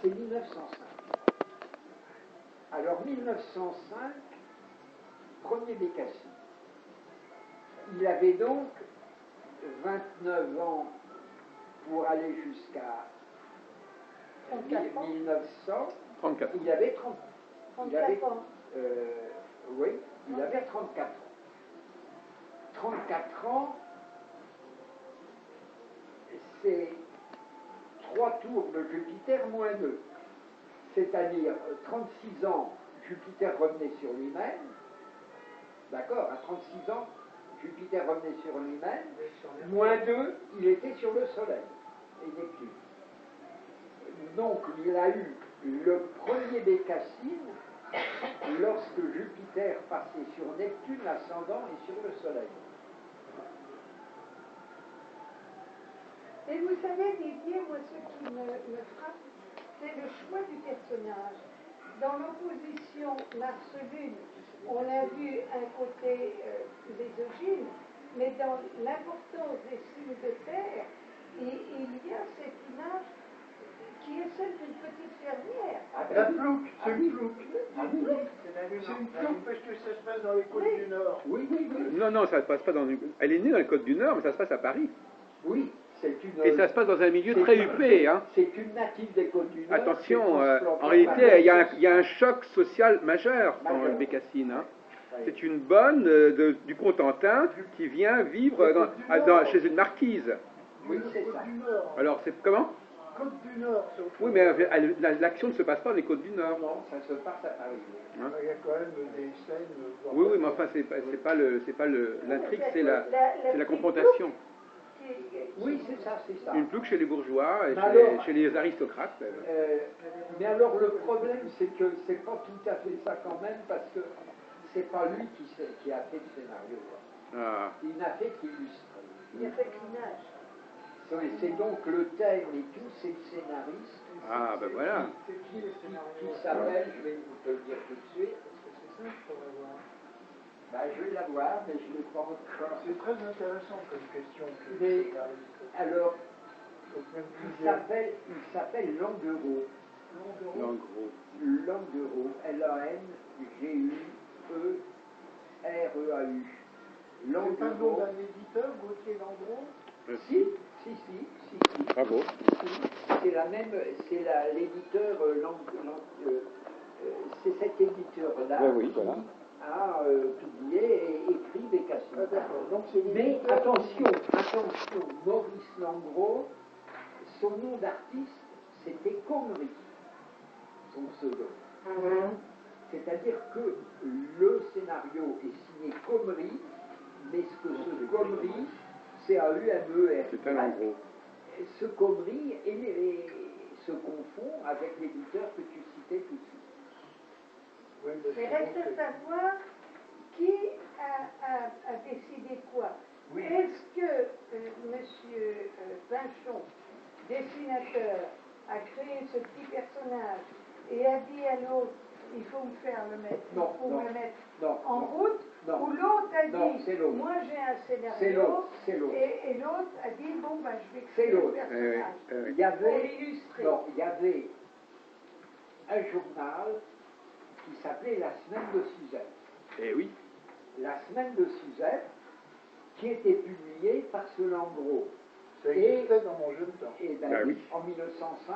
c'est 1905. Alors 1905, premier Bécassine. Il avait donc 29 ans pour aller jusqu'à 1900. 34. Il avait 30. 34 ans. Oui, il avait 34 ans. 34 ans, c'est 3 tours de Jupiter moins 2. C'est-à-dire 36 ans, Jupiter revenait sur lui-même. D'accord, à 36 ans, Jupiter revenait sur lui-même. Moins 2, il était sur le Soleil et Neptune. Donc il a eu le premier Bécassine lorsque Jupiter passait sur Neptune, l'ascendant, et sur le Soleil. Et vous savez, Didier, moi, ce qui me frappe, c'est le choix du personnage. Dans l'opposition Mars-Lune, on a vu un côté misogyne, mais dans l'importance des signes de terre, il y a cette image qui est celle d'une petite fermière. La plouc, c'est une plouc. C'est une plouc parce que ça se passe dans les côtes du Nord. Oui, oui, oui. Non, ça ne se passe pas dans une... Elle est née dans les Côtes du Nord, mais ça se passe à Paris. Oui, c'est une... Et ça se passe dans un milieu très huppé, hein. C'est une native des Côtes du Nord. Attention, en réalité, il y a un choc social majeur dans le Bécassine, hein. C'est une bonne du Cotentin qui vient vivre chez une marquise. Oui, c'est ça. Alors, c'est comment? Côte du Nord, c'est Oui, mais l'action ne se passe pas dans les Côtes du Nord. Non, ça se passe à Paris. Hein? Il y a quand même des scènes... Oui, mais enfin, c'est pas l'intrigue, c'est la confrontation. Oui, c'est ça, c'est ça. Une plouc chez les bourgeois et chez les aristocrates. Mais alors, le problème, c'est que c'est pas tout à fait ça quand même, parce que c'est pas lui qui a fait le scénario. Ah. Il n'a fait qu'illustrer. Il a fait l'image. C'est donc le thème et tout, c'est le scénariste. Ah, ben voilà. Qui s'appelle, je vais vous le dire tout de suite. Ben, je vais l'avoir, mais je ne l'ai pas encore. C'est très intéressant comme question. Mais, alors, il s'appelle Languereau. Languereau. Languereau. C'est pas le nom d'un éditeur, Gauthier Languereau? Si. Bravo. C'est la même, c'est l'éditeur, c'est cet éditeur-là Oui, voilà. qui a publié et écrit Bécassine. Ah, d'accord. Donc c'est Mais attention, Maurice Languereau, son nom d'artiste, c'était Comrie, son pseudo. C'est-à-dire que le scénario est signé Comrie, mais ce Comrie, c'est A-U-M-E-R. C'est un Languereau. Ce Comrie se confond avec l'éditeur que tu citais tout de suite. Oui, Mais reste à savoir qui a décidé quoi. Oui. Est-ce que M. Pinchon, dessinateur, a créé ce petit personnage et a dit à l'autre, il faut me faire le mettre, me mettre en route, ou l'autre a dit, moi j'ai un scénario, et l'autre a dit, bon ben je vais créer le personnage. Il y avait, pour l'illustrer. il y avait un journal qui s'appelait La Semaine de Suzette. Eh oui. La Semaine de Suzette, qui était publiée par ce Languereau. Ça existait dans mon jeune temps. Et ben, oui. En 1905,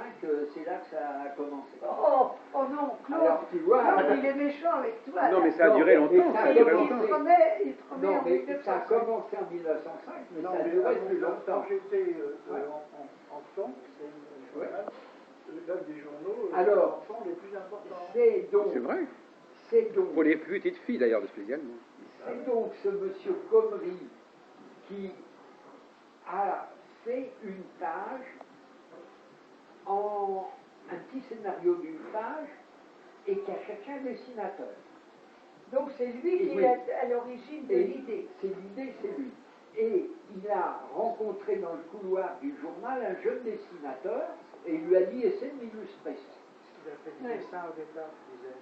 c'est là que ça a commencé. Oh non, Claude, Alors tu vois, Claude, il est méchant avec toi. Non, là. mais ça a duré longtemps. Ça a duré Il longtemps. te remet non, en mais ça a 1905. commencé en 1905, mais Non, ça a mais duré plus quand longtemps. j'étais enfant, c'est une journal, l'un des journaux Alors, enfants les plus importants. C'est vrai. C'est donc, Pour les petites filles d'ailleurs, spécialement. c'est donc ce monsieur Comrie qui a fait une page en un petit scénario d'une page et qui a cherché un dessinateur. Donc c'est lui qui Oui. est à l'origine de l'idée. C'est l'idée, c'est lui. Et il a rencontré dans le couloir du journal un jeune dessinateur et il lui a dit essaie de m'illustrer ça. Il a fait du dessin au départ, je disais.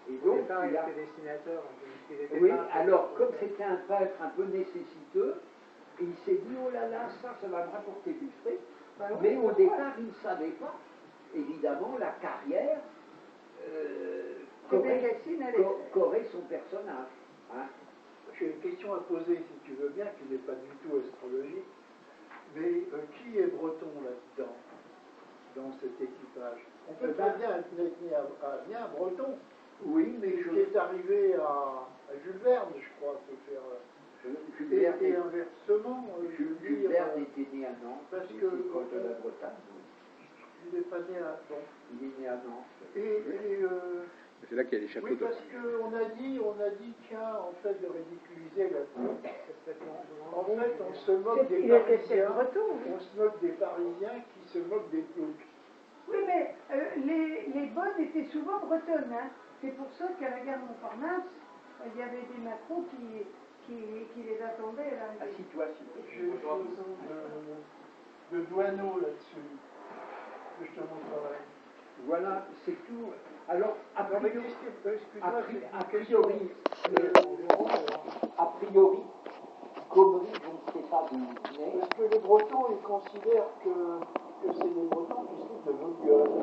Et Au donc, départ, il il a... était dessinateur. Il était Oui, peintre. alors comme c'était un peintre un peu nécessiteux, il s'est dit oh là là, ça va me rapporter du fric. Bah oui, Mais au pourquoi départ, il ne savait pas, évidemment, la carrière Que Bécassine allait faire. qu'aurait son personnage. Hein. J'ai une question à poser, si tu veux bien, qui n'est pas du tout astrologique. Mais qui est breton là-dedans, dans cet équipage? On peut très bien être bien breton. Oui, mais Ce qui est arrivé à Jules Verne, je crois, se faire. Et inversement, Jules Verne était né à Nantes, parce c'est que l'école de la Bretagne. il n'est pas né à Nantes. Il est né à Nantes. C'est là qu'il y a les châteaux Oui, de... parce qu'on a dit, tiens, en fait, de ridiculiser la France. En fait, on se moque des Il était chef Parisiens. breton, oui. On se moque des Parisiens qui se moquent des ploucs. Oui, mais les bonnes étaient souvent bretonnes. Hein. C'est pour ça qu'à la gare Montparnasse, il y avait des Macrons qui les attendaient à l'arrivée. Assis-toi, s'il te plaît. J'ai une photo de Douaneau là-dessus, que je te montrerai. Voilà, c'est tout. Alors, a Non, mais priori, excuse-moi, c'est une a question. priori, Comrie, je ne sais pas d'où il venait. Parce que les Bretons, ils considèrent que c'est les Bretons qui se foutent de nos gueules.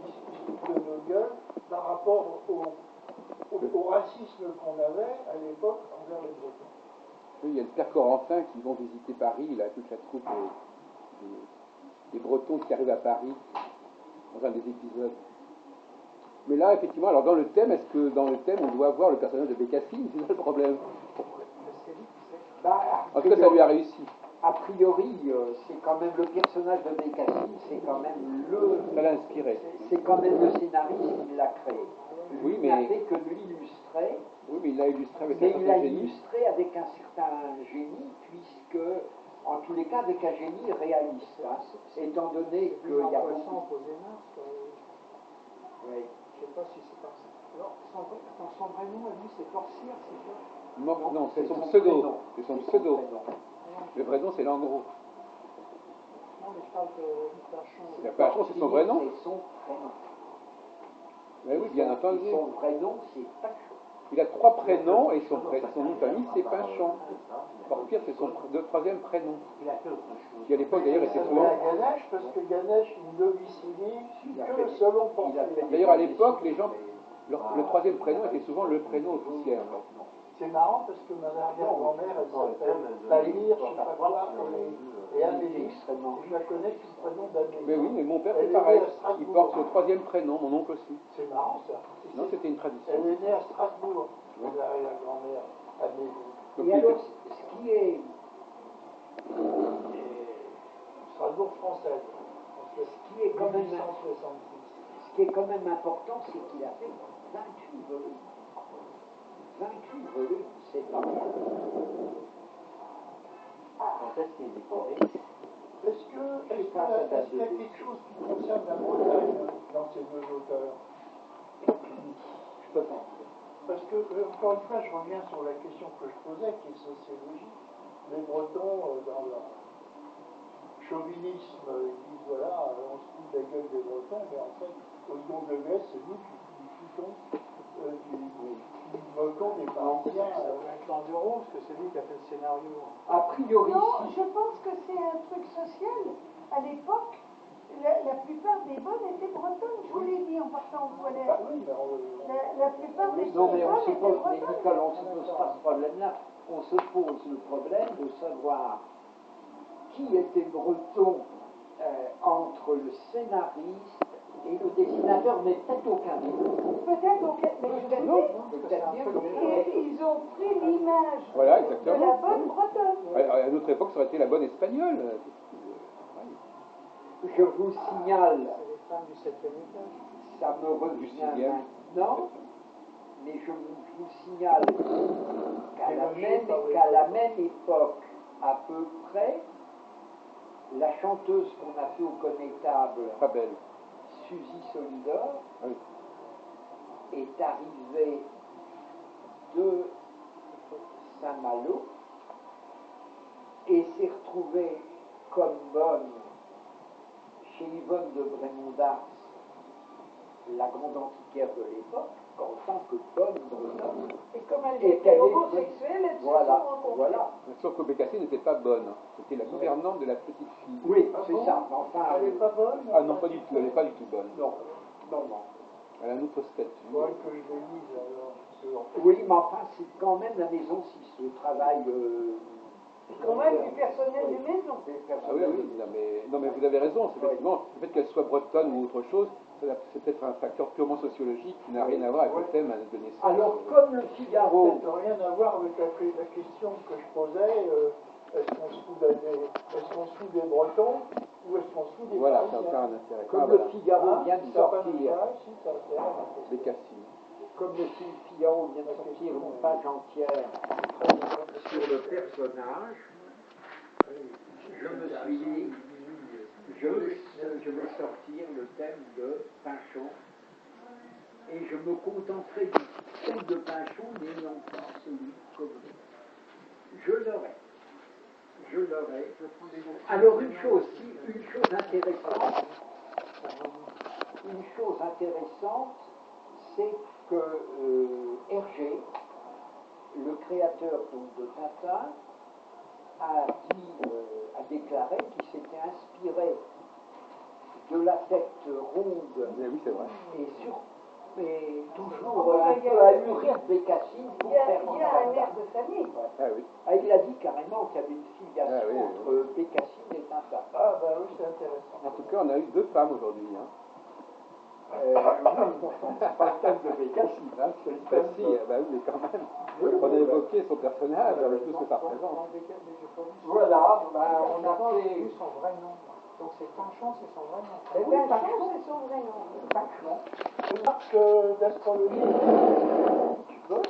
Ils se foutent de nos gueules par rapport au racisme qu'on avait à l'époque envers les Bretons. Oui, il y a le père Corentin qui vont visiter Paris, il a toute la troupe des Bretons qui arrivent à Paris dans un des épisodes. Mais là, effectivement, alors dans le thème, est-ce que dans le thème, on doit voir le personnage de Bécassine? C'est ça le problème. En tout cas, ça lui a réussi. A priori, c'est quand même le personnage de Bécassine, c'est quand même Ça l'a inspiré. c'est quand même le scénariste qui l'a créé. Oui, Il n'a mais... fait que l'illustrer, Oui, mais il l'a illustré avec un mais il l'a certain génie. illustré avec un certain génie, puisque, en tous les cas, avec un génie réaliste, hein, étant donné qu'il y a beaucoup... Oui. Je ne sais pas si c'est par ça. Alors, son vrai nom, à lui, c'est Torcire, c'est ça? Non, c'est son prénom. pseudo. C'est son pseudo. Le vrai nom, c'est Langros. Non, mais je parle de Pachon. Pachon, c'est son vrai nom? C'est son prénom. Mais oui, bien entendu. Son vrai nom, c'est Pachon. Il a 3 prénoms et son nom de famille, c'est Pinchon. Encore pire, c'est son troisième prénom. Qui à l'époque, d'ailleurs, était souvent... à Ganesh, parce que Ganesh, il domicilie que selon Porphyre. D'ailleurs, à l'époque, les gens... Le troisième prénom était souvent le prénom officiel. C'est marrant parce que ma arrière-grand-mère, elle s'appelle Tahir, je sais pas quoi, et Amélie. Je la connais sous le prénom d'Amélie. Mais oui, mais mon père, c'est pareil. Il porte son troisième prénom, mon oncle aussi. C'est marrant ça. Non, c'était une tradition. Elle est née à Strasbourg, mon arrière-grand-mère, Amélie. Donc, Et alors, ce qui est... Strasbourg française. Ce qui est quand même... 1866. Ce qui est quand même important, c'est qu'il a fait 28 volumes. 28 volumes, c'est pas mal. Quand est-ce qu'il est décoré? Est-ce qu'il y a quelque chose qui concerne la Bretagne dans ces deux auteurs? Je peux pas. Parce que, encore une fois, je reviens sur la question que je posais, qui est sociologique. Les Bretons, dans leur chauvinisme, ils disent voilà, on se fout de la gueule des Bretons, mais en fait, au second degré, c'est nous qui foutons, qui moquons des Parisiens. Clan du Rose, parce que c'est lui qui a fait le scénario. A priori, Non, si. je pense que c'est un truc social. À l'époque, la plupart des bonnes étaient bretonnes. Je vous l'ai dit en partant aux toilettes. Bah oui, mais La plupart des Non, mais on bonnes se étaient pose, mais bretonnes. Nicole, on se pose pas ce problème-là. On se pose le problème de savoir qui était breton entre le scénariste et le dessinateur, mais peut-être aucun des deux. Peut-être aucun, mais je vais Non. dire, Peut-être bien et ils ont pris l'image Voilà, de la exactement. bonne bretonne. À notre époque, ça aurait été la bonne espagnole. Je vous signale, C'est les femmes du 7e étage. ça me revient sixième. maintenant, mais je vous signale qu'à la même époque, à peu près, la chanteuse qu'on a fait au connétable, Pas belle. Suzy Solidor, Oui. est arrivée de Saint-Malo et s'est retrouvée comme bonne chez Yvonne de Brémond d'Ars la grande antiquaire de l'époque en tant que bonne bretonne. Et comme elle Et était qu'elle est- homosexuelle, elle se sont Voilà, rencontrées. voilà. Sauf que Bécassine n'était pas bonne. C'était la gouvernante de la petite fille. Oui, Ah c'est bon? ça. Mais enfin, Elle n'est pas bonne? Ah non, pas du tout. Elle n'est pas du tout bonne. non, non, non. Elle a un autre statut. Il faudrait que je les lise alors. Parce que, en fait, Oui, mais enfin, c'est quand même la maison 6, le travail. Quand même du personnel Oui. de maison. Des Ah oui, personnels. oui, non, mais vous avez raison. C'est effectivement, le fait qu'elle soit bretonne ou autre chose, c'est peut-être un facteur purement sociologique qui n'a rien à voir avec le thème de naissance. Alors, comme le ça n'a Figaro, peut-être rien à voir avec la question que je posais. Est-ce qu'on se fout des Bretons ou est-ce qu'on se fout des Voilà, ça Parisiens? n'a pas un intérêt. comme Ah, le voilà. Figaro Hein? vient de Ça a pas sortir, d'intérêt, si, ça a intérêt. Bécassine. comme le Figaro vient de sortir une page entière sur le personnage, je me suis dit, je vais sortir le thème de Pinchon et je me contenterai du thème de Pinchon, n'ayant pas celui de Comrie. Je l'aurai. Alors une chose intéressante, c'est que Hergé, le créateur donc, de Tintin, a déclaré qu'il s'était inspiré de la tête ronde Mais oui, c'est vrai. et toujours un peu ahurie de Bécassine Il pour y a faire un air de famille. Ah oui. Ah, il a dit carrément qu'il y avait une filiation Ah oui, oui. entre Bécassine et Tintin. Ah, bah oui, c'est intéressant. En tout cas, on a eu 2 femmes aujourd'hui. Hein. Oui, c'est pas le thème de Bécassine, hein, c'est le Bah, thème si, de... bah oui, mais quand même. On a évoqué son personnage, avec tout ce que ça représente. Voilà, ben, on a J'ai fait... vu son vrai nom. Donc c'est Pinchon, c'est son vrai nom. Et bien, Pinchon, c'est son vrai nom. Pinchon. Une marque d'astrologie. Tu veux?